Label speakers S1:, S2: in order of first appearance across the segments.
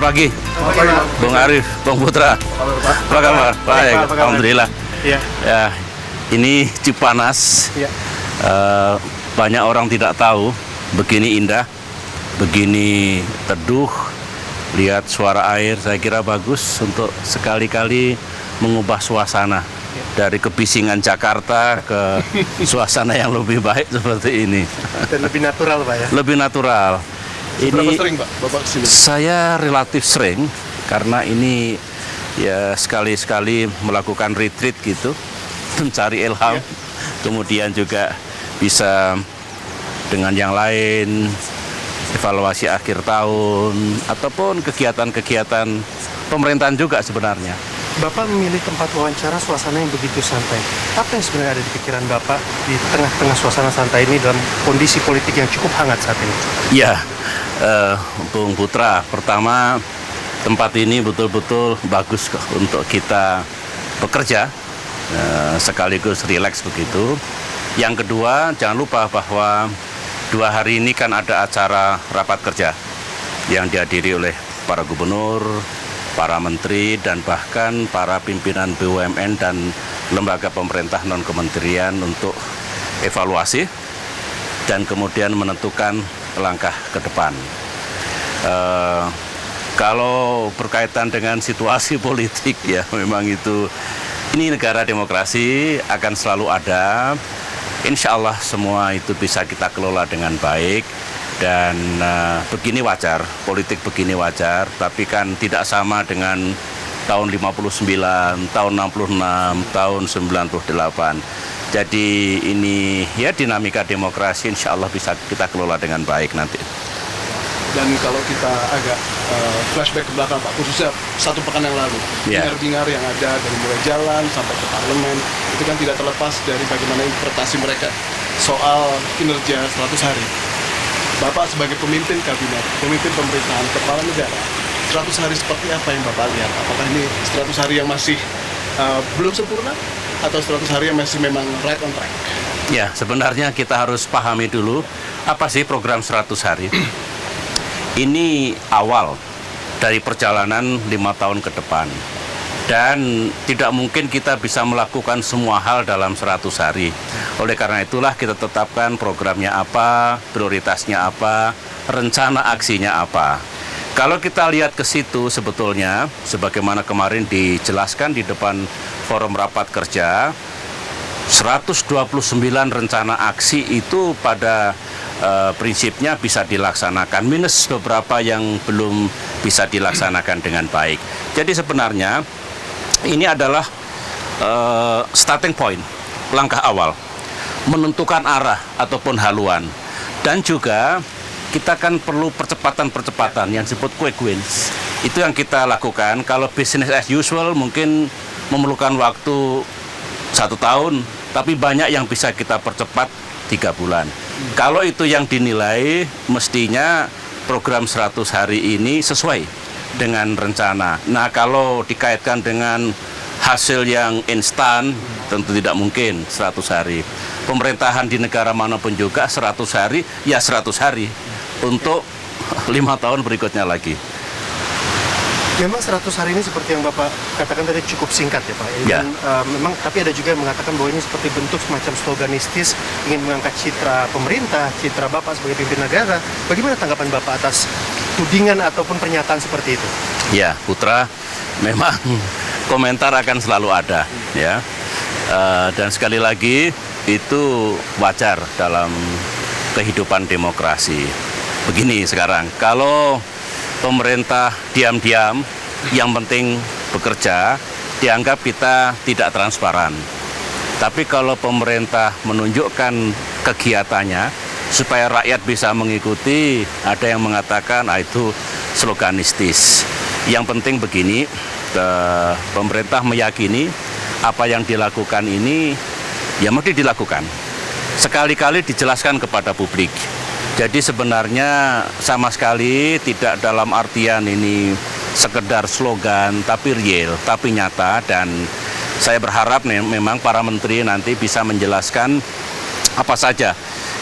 S1: pagi, Bung Arif, Bung Putra. Apa kabar? Baik, alhamdulillah.
S2: Iya.
S1: Ya, ini Cipanas.
S2: Iya.
S1: Banyak orang tidak tahu begini indah, begini teduh. Lihat suara air, saya kira bagus untuk sekali-kali mengubah suasana dari kebisingan Jakarta ke suasana yang lebih baik seperti ini.
S2: Dan lebih natural, Pak ya?
S1: Lebih natural.
S2: Berapa sering, Pak, Bapak kesini?
S1: Saya relatif sering karena ini ya sekali-sekali melakukan retreat gitu, mencari ilham, kemudian juga bisa dengan yang lain, evaluasi akhir tahun, ataupun kegiatan-kegiatan pemerintahan juga sebenarnya.
S2: Bapak memilih tempat wawancara suasana yang begitu santai. Apa yang sebenarnya ada di pikiran Bapak di tengah-tengah suasana santai ini dalam kondisi politik yang cukup hangat saat ini?
S1: Ya, Bung Putra, pertama tempat ini betul-betul bagus untuk kita bekerja, sekaligus rileks begitu. Yang kedua, jangan lupa bahwa 2 hari ini kan ada acara rapat kerja yang dihadiri oleh para gubernur, para menteri, dan bahkan para pimpinan BUMN dan lembaga pemerintah non-kementerian untuk evaluasi dan kemudian menentukan langkah ke depan. Kalau berkaitan dengan situasi politik, ya memang ini negara demokrasi akan selalu ada. Insya Allah semua itu bisa kita kelola dengan baik. Dan begini wajar, politik begini wajar, tapi kan tidak sama dengan tahun 59, tahun 66, tahun 98. Jadi ini ya dinamika demokrasi, insya Allah bisa kita kelola dengan baik nanti.
S3: Dan kalau kita agak flashback ke belakang, Pak, khususnya 1 pekan yang lalu, hingar-bingar yang ada dari mulai jalan sampai ke parlemen, itu kan tidak terlepas dari bagaimana interpretasi mereka soal kinerja 100 hari. Bapak sebagai pemimpin kabinet, pemimpin pemerintahan, kepala negara, 100 hari seperti apa yang Bapak lihat? Apakah ini 100 hari yang masih belum sempurna atau 100 hari yang masih memang right on track?
S1: Ya, sebenarnya kita harus pahami dulu apa sih program 100 hari. Ini awal dari perjalanan 5 tahun ke depan. Dan tidak mungkin kita bisa melakukan semua hal dalam 100 hari. Oleh karena itulah kita tetapkan programnya apa, prioritasnya apa, rencana aksinya apa. Kalau kita lihat ke situ sebetulnya, sebagaimana kemarin dijelaskan di depan forum rapat kerja, 129 rencana aksi itu pada prinsipnya bisa dilaksanakan, minus beberapa yang belum bisa dilaksanakan dengan baik. Jadi sebenarnya ini adalah starting point, langkah awal, menentukan arah ataupun haluan. Dan juga kita kan perlu percepatan-percepatan yang disebut quick wins. Itu yang kita lakukan. Kalau business as usual mungkin memerlukan waktu 1 tahun, tapi banyak yang bisa kita percepat 3 bulan. Kalau itu yang dinilai, mestinya program 100 hari ini sesuai dengan rencana. Nah, kalau dikaitkan dengan hasil yang instan, tentu tidak mungkin 100 hari. Pemerintahan di negara manapun juga 100 hari, ya 100 hari untuk 5 tahun berikutnya lagi.
S2: Memang 100 hari ini seperti yang Bapak katakan tadi cukup singkat ya Pak.
S1: Ya.
S2: Dan, memang tapi ada juga yang mengatakan bahwa ini seperti bentuk semacam sloganistis ingin mengangkat citra pemerintah, citra Bapak sebagai pimpin negara. Bagaimana tanggapan Bapak atas tudingan ataupun pernyataan seperti itu?
S1: Ya, Putra, memang komentar akan selalu ada, ya. Dan sekali lagi itu wajar dalam kehidupan demokrasi. Begini sekarang, kalau pemerintah diam-diam, yang penting bekerja, dianggap kita tidak transparan. Tapi kalau pemerintah menunjukkan kegiatannya supaya rakyat bisa mengikuti, ada yang mengatakan itu sloganistis. Yang penting begini, pemerintah meyakini apa yang dilakukan ini ya mesti dilakukan. Sekali-kali dijelaskan kepada publik. Jadi sebenarnya sama sekali tidak dalam artian ini sekedar slogan, tapi real, tapi nyata. Dan saya berharap memang para menteri nanti bisa menjelaskan apa saja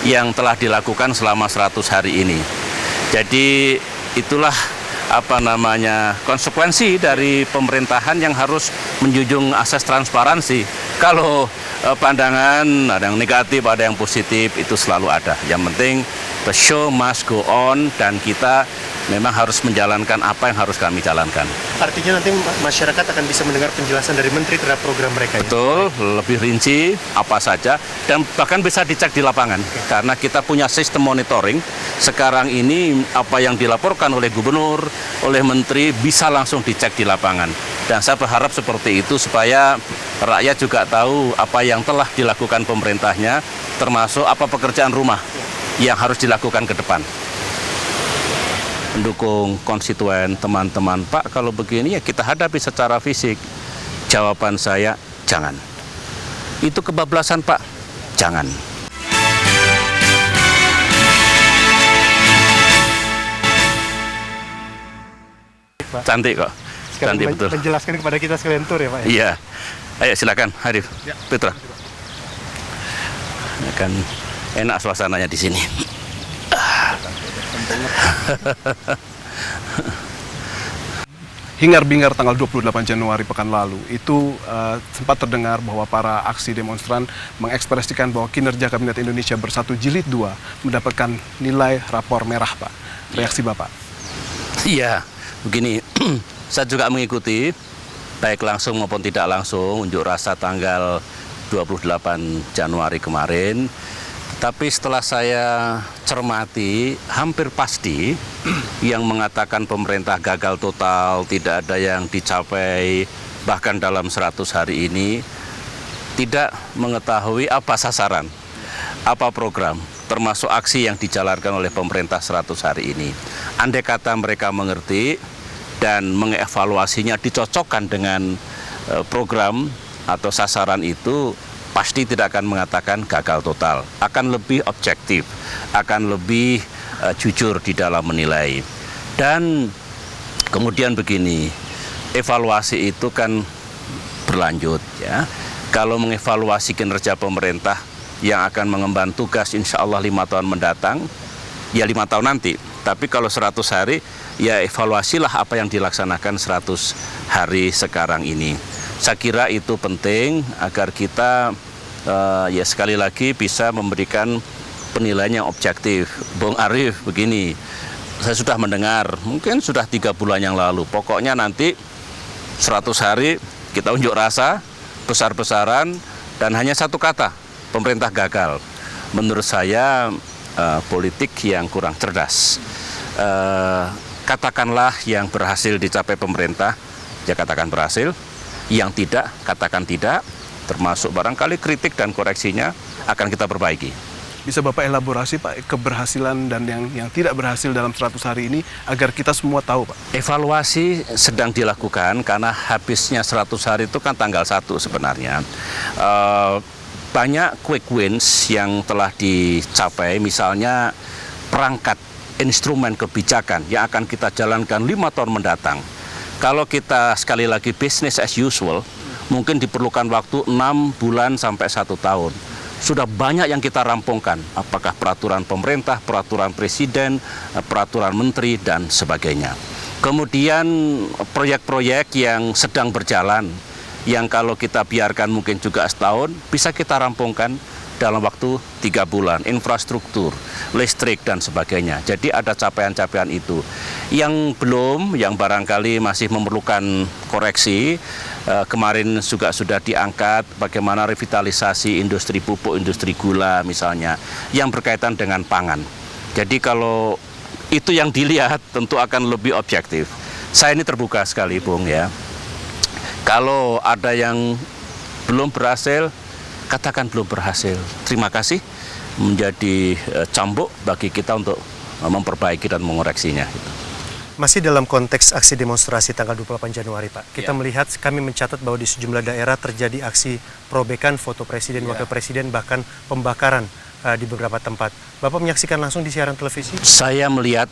S1: yang telah dilakukan selama 100 hari ini. Jadi itulah konsekuensi dari pemerintahan yang harus menjunjung asas transparansi. Kalau pandangan ada yang negatif, ada yang positif, itu selalu ada. Yang penting the show must go on, dan kita memang harus menjalankan apa yang harus kami jalankan.
S2: Artinya nanti masyarakat akan bisa mendengar penjelasan dari Menteri terhadap program mereka, ya?
S1: Betul, lebih rinci apa saja, dan bahkan bisa dicek di lapangan. Karena kita punya sistem monitoring. Sekarang ini apa yang dilaporkan oleh gubernur, oleh menteri bisa langsung dicek di lapangan. Dan saya berharap seperti itu supaya rakyat juga tahu apa yang telah dilakukan pemerintahnya, termasuk apa pekerjaan rumah yang harus dilakukan ke depan. Mendukung konstituen, teman-teman, Pak, kalau begini ya kita hadapi secara fisik. Jawaban saya, jangan. Itu kebablasan, Pak, jangan.
S2: Pak.
S1: Cantik kok,
S2: Sekarang
S1: cantik betul.
S2: menjelaskan kepada kita sekalian tur ya, Pak, ya?
S1: Iya, ayo silakan, Arif,
S3: Ya.
S1: Putra. Akan enak suasananya di sini.
S3: Hingar-bingar tanggal 28 Januari pekan lalu, itu sempat terdengar bahwa para aksi demonstran mengekspresikan bahwa kinerja Kabinet Indonesia Bersatu Jilid 2 mendapatkan nilai rapor merah, Pak. Reaksi Bapak?
S1: Iya, begini, saya juga mengikuti, baik langsung maupun tidak langsung, unjuk rasa tanggal 28 Januari kemarin. Tapi setelah saya cermati, hampir pasti yang mengatakan pemerintah gagal total, tidak ada yang dicapai, bahkan dalam 100 hari ini, tidak mengetahui apa sasaran, apa program, termasuk aksi yang dijalankan oleh pemerintah 100 hari ini. Andai kata mereka mengerti dan mengevaluasinya dicocokkan dengan program atau sasaran itu, pasti tidak akan mengatakan gagal total, akan lebih objektif, akan lebih jujur di dalam menilai. Dan kemudian begini, evaluasi itu kan berlanjut, ya. Kalau mengevaluasi kinerja pemerintah yang akan mengemban tugas insya Allah 5 tahun mendatang, ya 5 tahun nanti. Tapi kalau 100 hari, ya evaluasilah apa yang dilaksanakan 100 hari sekarang ini. Saya kira itu penting agar kita ya sekali lagi bisa memberikan penilaian yang objektif. Bung Arif, begini, saya sudah mendengar, mungkin sudah 3 bulan yang lalu, pokoknya nanti 100 hari kita unjuk rasa, besar-besaran, dan hanya satu kata, pemerintah gagal. Menurut saya politik yang kurang cerdas. Katakanlah yang berhasil dicapai pemerintah, ya katakan berhasil. Yang tidak, katakan tidak, termasuk barangkali kritik dan koreksinya akan kita perbaiki.
S3: Bisa Bapak elaborasi, Pak, keberhasilan dan yang tidak berhasil dalam 100 hari ini agar kita semua tahu, Pak?
S1: Evaluasi sedang dilakukan karena habisnya 100 hari itu kan tanggal 1 sebenarnya. Banyak quick wins yang telah dicapai, misalnya perangkat instrumen kebijakan yang akan kita jalankan 5 tahun mendatang. Kalau kita sekali lagi business as usual, mungkin diperlukan waktu 6 bulan sampai 1 tahun. Sudah banyak yang kita rampungkan, apakah peraturan pemerintah, peraturan presiden, peraturan menteri, dan sebagainya. Kemudian proyek-proyek yang sedang berjalan, yang kalau kita biarkan mungkin juga setahun, bisa kita rampungkan dalam waktu 3 bulan, infrastruktur, listrik, dan sebagainya. Jadi ada capaian-capaian itu. Yang belum, yang barangkali masih memerlukan koreksi, kemarin juga sudah diangkat bagaimana revitalisasi industri pupuk, industri gula misalnya, yang berkaitan dengan pangan. Jadi kalau itu yang dilihat tentu akan lebih objektif. Saya ini terbuka sekali, Bung, ya. Kalau ada yang belum berhasil, katakan belum berhasil. Terima kasih, menjadi cambuk bagi kita untuk memperbaiki dan mengoreksinya.
S2: Masih dalam konteks aksi demonstrasi tanggal 28 Januari, Pak. Kita melihat, kami mencatat bahwa di sejumlah daerah terjadi aksi perobekan foto presiden, wakil presiden, bahkan pembakaran di beberapa tempat. Bapak menyaksikan langsung di siaran televisi?
S1: Saya melihat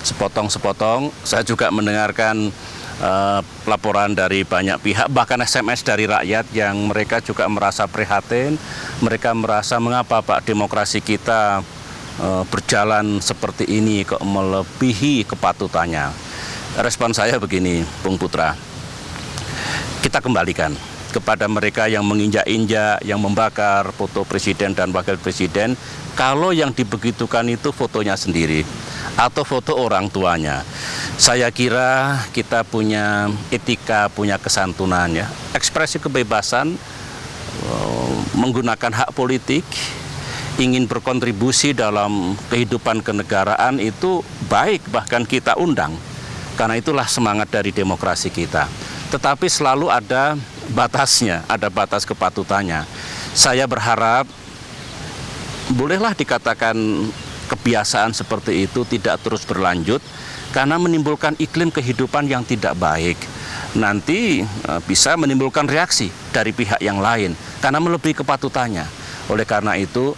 S1: sepotong-sepotong, saya juga mendengarkan laporan dari banyak pihak, bahkan SMS dari rakyat yang mereka juga merasa prihatin, mereka merasa mengapa Pak demokrasi kita berjalan seperti ini kok melebihi kepatutannya. Respon saya begini, Bung Putra. Kita kembalikan kepada mereka yang menginjak-injak, yang membakar foto presiden dan wakil presiden, kalau yang dibegitukan itu fotonya sendiri atau foto orang tuanya. Saya kira kita punya etika, punya kesantunan ya. Ekspresi kebebasan, menggunakan hak politik, ingin berkontribusi dalam kehidupan kenegaraan itu baik, bahkan kita undang. Karena itulah semangat dari demokrasi kita. Tetapi selalu ada batasnya, ada batas kepatutannya. Saya berharap bolehlah dikatakan kebiasaan seperti itu tidak terus berlanjut karena menimbulkan iklim kehidupan yang tidak baik. Nanti bisa menimbulkan reaksi dari pihak yang lain karena melebihi kepatutannya. Oleh karena itu,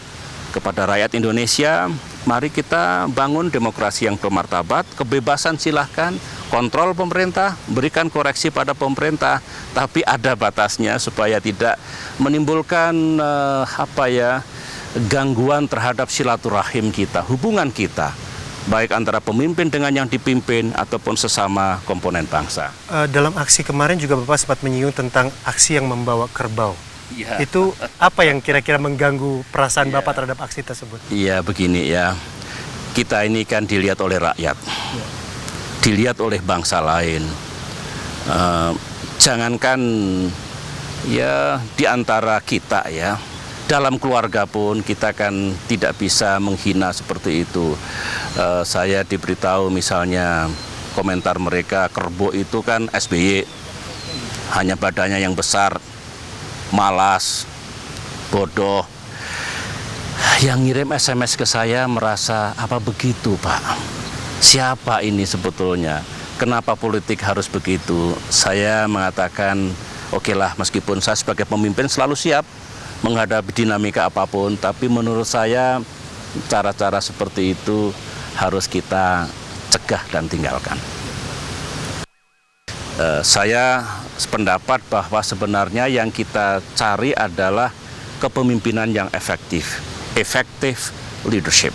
S1: kepada rakyat Indonesia, mari kita bangun demokrasi yang bermartabat, kebebasan silahkan, kontrol pemerintah, berikan koreksi pada pemerintah, tapi ada batasnya supaya tidak menimbulkan gangguan terhadap silaturahim kita, hubungan kita, baik antara pemimpin dengan yang dipimpin ataupun sesama komponen bangsa.
S2: Dalam aksi kemarin juga Bapak sempat menyinggung tentang aksi yang membawa kerbau.
S1: Ya.
S2: Itu apa yang kira-kira mengganggu perasaan Bapak terhadap aksi tersebut?
S1: Iya, begini ya. Kita ini kan dilihat oleh rakyat, dilihat oleh bangsa lain. Jangankan ya di antara kita ya, dalam keluarga pun kita kan tidak bisa menghina seperti itu. Saya diberitahu misalnya komentar mereka, kerbau itu kan SBY, hanya badannya yang besar, malas, bodoh. Yang ngirim SMS ke saya merasa, apa begitu Pak? Siapa ini sebetulnya? Kenapa politik harus begitu? Saya mengatakan, oke lah, meskipun saya sebagai pemimpin selalu siap menghadapi dinamika apapun, tapi menurut saya cara-cara seperti itu harus kita cegah dan tinggalkan. Saya sependapat bahwa sebenarnya yang kita cari adalah kepemimpinan yang efektif, effective leadership.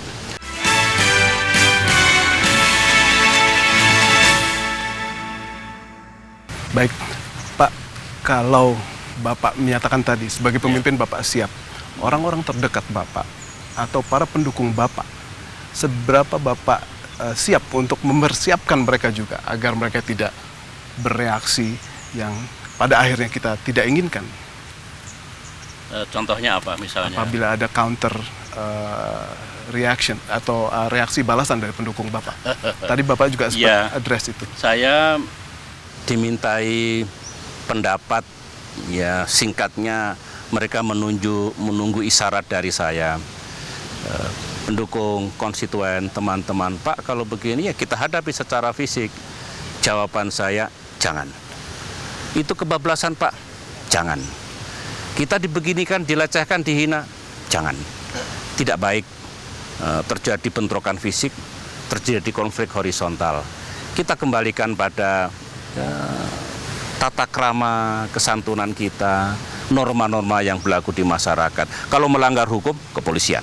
S3: Baik, Pak, kalau Bapak menyatakan tadi sebagai pemimpin Bapak siap, orang-orang terdekat Bapak atau para pendukung Bapak, seberapa Bapak siap untuk mempersiapkan mereka juga agar mereka tidak bereaksi yang pada akhirnya kita tidak inginkan?
S1: Contohnya apa misalnya?
S3: Apabila ada counter reaction atau reaksi balasan dari pendukung Bapak. Tadi Bapak juga sempat address itu.
S1: Saya dimintai pendapat, ya singkatnya mereka menunggu isyarat dari saya. Pendukung, konstituen, teman-teman, Pak kalau begini ya kita hadapi secara fisik. Jawaban saya, jangan. Itu kebablasan Pak, jangan. Kita dibeginikan, dilecehkan, dihina, jangan. Tidak baik. Terjadi bentrokan fisik, terjadi konflik horizontal. Kita kembalikan pada tata krama kesantunan kita, norma-norma yang berlaku di masyarakat. Kalau melanggar hukum, kepolisian.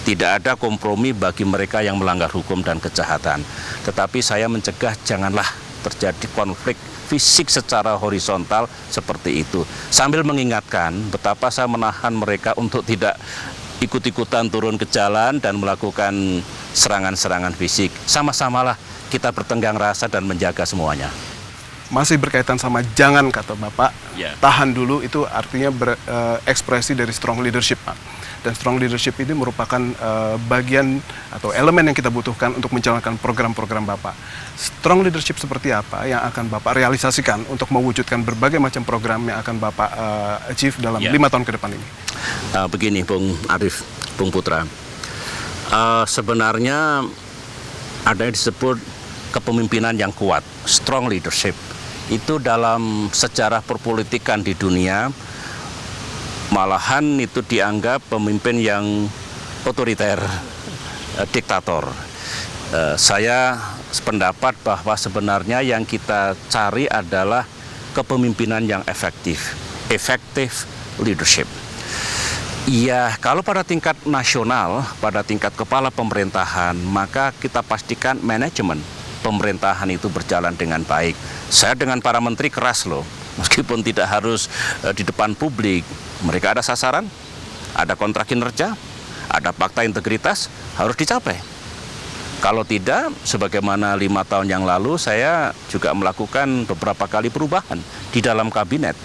S1: Tidak ada kompromi bagi mereka yang melanggar hukum dan kejahatan. Tetapi saya mencegah janganlah terjadi konflik fisik secara horizontal seperti itu. Sambil mengingatkan betapa saya menahan mereka untuk tidak ikut-ikutan turun ke jalan dan melakukan serangan-serangan fisik. Sama-samalah kita bertenggang rasa dan menjaga semuanya.
S3: Masih berkaitan sama jangan kata Bapak, tahan dulu itu artinya berekspresi dari strong leadership Pak. Dan strong leadership ini merupakan bagian atau elemen yang kita butuhkan untuk menjalankan program-program Bapak. Strong leadership seperti apa yang akan Bapak realisasikan untuk mewujudkan berbagai macam program yang akan Bapak achieve dalam 5 tahun ke depan ini?
S1: Begini Bung Arif, Bung Putra, sebenarnya ada yang disebut kepemimpinan yang kuat, strong leadership. Itu dalam sejarah perpolitikan di dunia, malahan itu dianggap pemimpin yang otoriter, diktator. Saya sependapat bahwa sebenarnya yang kita cari adalah kepemimpinan yang efektif, effective leadership. Ya, kalau pada tingkat nasional, pada tingkat kepala pemerintahan, maka kita pastikan manajemen pemerintahan itu berjalan dengan baik. Saya dengan para menteri keras loh, meskipun tidak harus di depan publik. Mereka ada sasaran, ada kontrak kinerja, ada fakta integritas, harus dicapai. Kalau tidak, sebagaimana 5 tahun yang lalu saya juga melakukan beberapa kali perubahan di dalam kabinet.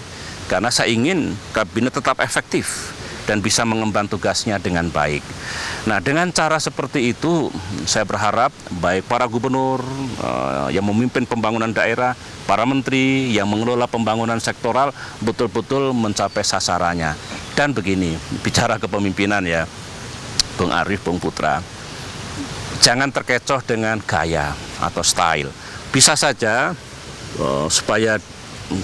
S1: Karena saya ingin kabinet tetap efektif dan bisa mengemban tugasnya dengan baik. Nah, dengan cara seperti itu, saya berharap baik para gubernur yang memimpin pembangunan daerah, para menteri yang mengelola pembangunan sektoral betul-betul mencapai sasarannya. Dan begini, bicara kepemimpinan ya, Bung Arief, Bung Putra, jangan terkecoh dengan gaya atau style. Bisa saja supaya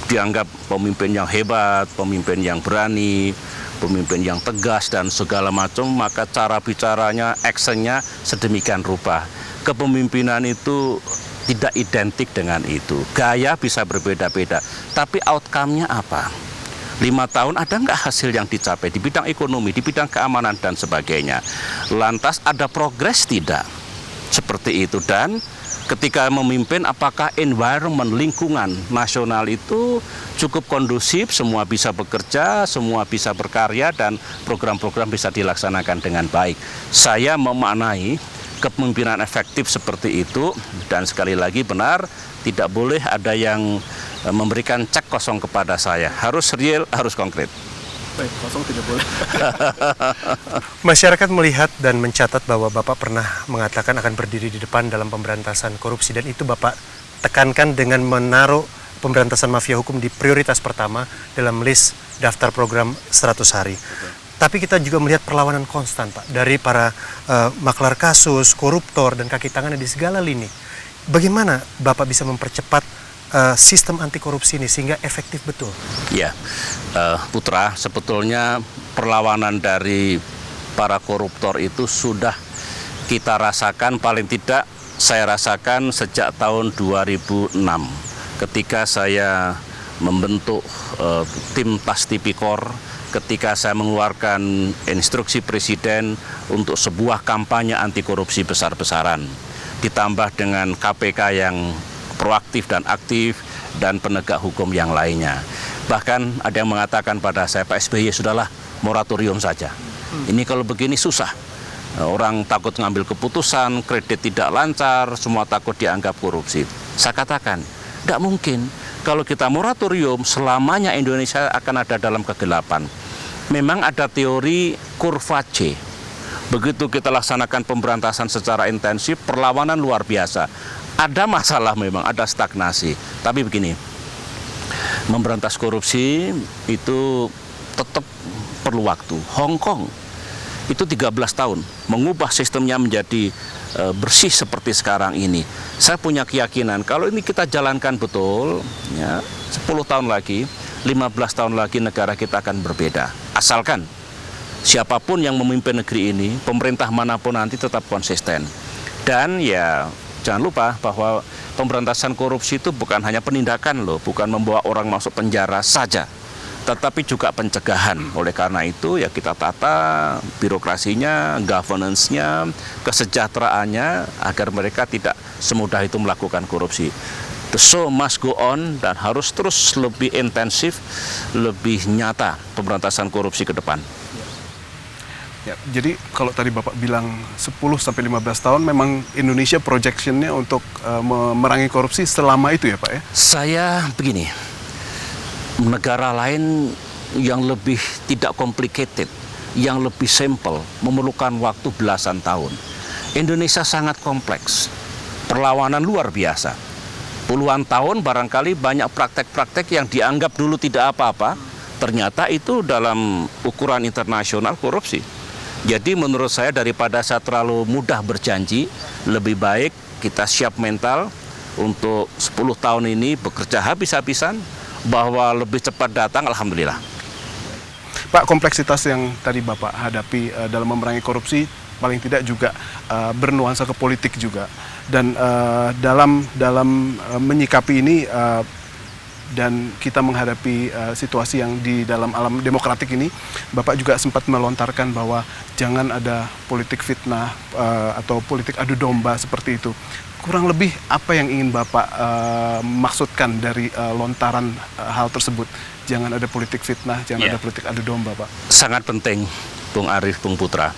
S1: dianggap pemimpin yang hebat, pemimpin yang berani, pemimpin yang tegas dan segala macam, maka cara bicaranya, actionnya sedemikian rupa. Kepemimpinan itu tidak identik dengan itu. Gaya bisa berbeda-beda, tapi outcome-nya apa? 5 tahun ada nggak hasil yang dicapai di bidang ekonomi, di bidang keamanan dan sebagainya? Lantas ada progres tidak? Seperti itu. Dan ketika memimpin, apakah environment, lingkungan nasional itu cukup kondusif, semua bisa bekerja, semua bisa berkarya, dan program-program bisa dilaksanakan dengan baik. Saya memaknai kepemimpinan efektif seperti itu, dan sekali lagi benar, tidak boleh ada yang memberikan cek kosong kepada saya. Harus real, harus konkret.
S3: Baik, kosong tidak boleh.
S2: Masyarakat melihat dan mencatat bahwa Bapak pernah mengatakan akan berdiri di depan dalam pemberantasan korupsi, dan itu Bapak tekankan dengan menaruh pemberantasan mafia hukum di prioritas pertama dalam list daftar program 100 hari. Tapi kita juga melihat perlawanan konstan, Pak, dari para maklar kasus, koruptor, dan kaki tangannya di segala lini. Bagaimana Bapak bisa mempercepat sistem anti korupsi ini sehingga efektif betul?
S1: Ya, Putra, sebetulnya perlawanan dari para koruptor itu sudah kita rasakan, paling tidak saya rasakan sejak tahun 2006 ketika saya membentuk tim TAS Tipikor, ketika saya mengeluarkan instruksi Presiden untuk sebuah kampanye anti korupsi besar-besaran, ditambah dengan KPK yang proaktif dan aktif, dan penegak hukum yang lainnya. Bahkan ada yang mengatakan pada saya, Pak SBY, sudahlah moratorium saja. Ini kalau begini susah. Orang takut ngambil keputusan, kredit tidak lancar, semua takut dianggap korupsi. Saya katakan, tidak mungkin. Kalau kita moratorium, selamanya Indonesia akan ada dalam kegelapan. Memang ada teori kurva C. Begitu kita laksanakan pemberantasan secara intensif, perlawanan luar biasa. Ada masalah memang, ada stagnasi. Tapi begini, memberantas korupsi itu tetap perlu waktu. Hong Kong itu 13 tahun mengubah sistemnya menjadi bersih seperti sekarang ini. Saya punya keyakinan kalau ini kita jalankan betul, ya, 10 tahun lagi, 15 tahun lagi negara kita akan berbeda. Asalkan siapapun yang memimpin negeri ini, pemerintah manapun nanti tetap konsisten. Dan ya, jangan lupa bahwa pemberantasan korupsi itu bukan hanya penindakan loh, bukan membawa orang masuk penjara saja, tetapi juga pencegahan. Oleh karena itu ya kita tata birokrasinya, governance-nya, kesejahteraannya agar mereka tidak semudah itu melakukan korupsi. The show must go on dan harus terus lebih intensif, lebih nyata pemberantasan korupsi ke depan.
S3: Ya, jadi kalau tadi Bapak bilang 10-15 tahun, memang Indonesia projection-nya untuk memerangi korupsi selama itu ya Pak ya?
S1: Saya begini, negara lain yang lebih tidak complicated, yang lebih simple, memerlukan waktu belasan tahun. Indonesia sangat kompleks, perlawanan luar biasa. Puluhan tahun barangkali banyak praktek-praktek yang dianggap dulu tidak apa-apa, ternyata itu dalam ukuran internasional korupsi. Jadi menurut saya daripada saya terlalu mudah berjanji, lebih baik kita siap mental untuk 10 tahun ini bekerja habis-habisan, bahwa lebih cepat datang, alhamdulillah.
S3: Pak, kompleksitas yang tadi Bapak hadapi dalam memerangi korupsi paling tidak juga bernuansa ke politik juga. Dan dalam menyikapi ini dan kita menghadapi situasi yang di dalam alam demokratik ini, Bapak juga sempat melontarkan bahwa jangan ada politik fitnah atau politik adu domba seperti itu. Kurang lebih apa yang ingin Bapak maksudkan dari lontaran hal tersebut? Jangan ada politik fitnah, jangan ada politik adu domba, Pak.
S1: Sangat penting, Bung Arief, Bung Putra.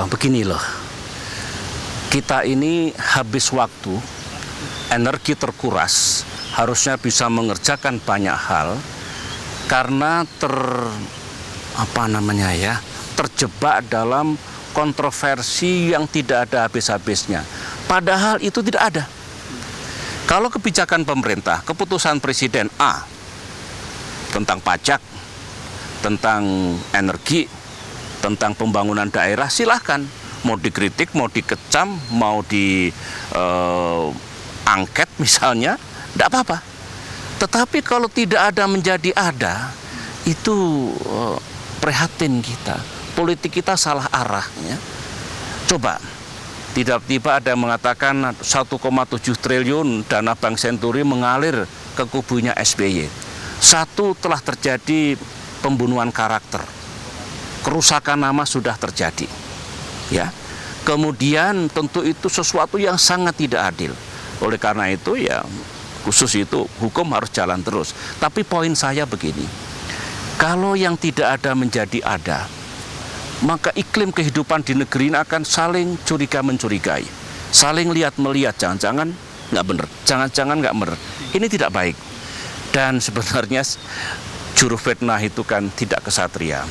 S1: Begini loh, kita ini habis waktu, energi terkuras, harusnya bisa mengerjakan banyak hal karena terjebak dalam kontroversi yang tidak ada habis-habisnya. Padahal itu tidak ada. Kalau kebijakan pemerintah, keputusan Presiden A tentang pajak, tentang energi, tentang pembangunan daerah, silahkan. Mau dikritik, mau dikecam, mau diangket misalnya, tidak apa-apa. Tetapi kalau tidak ada menjadi ada, itu prihatin kita. Politik kita salah arah. Ya. Coba, tiba-tiba ada yang mengatakan 1,7 triliun dana Bank Senturi mengalir ke kubunya SBY. Satu, telah terjadi pembunuhan karakter. Kerusakan nama sudah terjadi. Ya. Kemudian tentu itu sesuatu yang sangat tidak adil. Oleh karena itu ya khusus itu hukum harus jalan terus. Tapi poin saya begini, kalau yang tidak ada menjadi ada, maka iklim kehidupan di negeri ini akan saling curiga-mencurigai, saling lihat-melihat, jangan-jangan nggak benar, jangan-jangan nggak benar. Ini tidak baik. Dan sebenarnya juru fitnah itu kan tidak kesatria,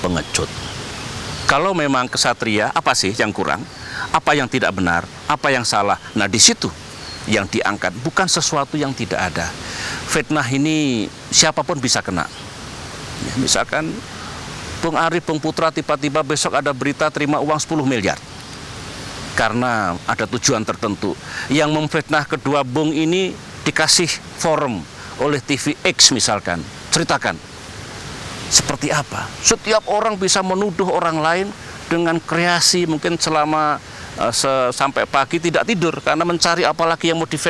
S1: pengecut. Kalau memang kesatria, apa sih yang kurang? Apa yang tidak benar? Apa yang salah? Nah, di situ yang diangkat, bukan sesuatu yang tidak ada. Fitnah ini siapapun bisa kena. Ya, misalkan Bung Arief, Bung Putra tiba-tiba besok ada berita terima uang 10 miliar. Karena ada tujuan tertentu. Yang memfitnah kedua Bung ini dikasih forum oleh TV X misalkan. Ceritakan. Seperti apa? Setiap orang bisa menuduh orang lain dengan kreasi mungkin selama sampai pagi tidak tidur karena mencari apalagi yang mau difitnah.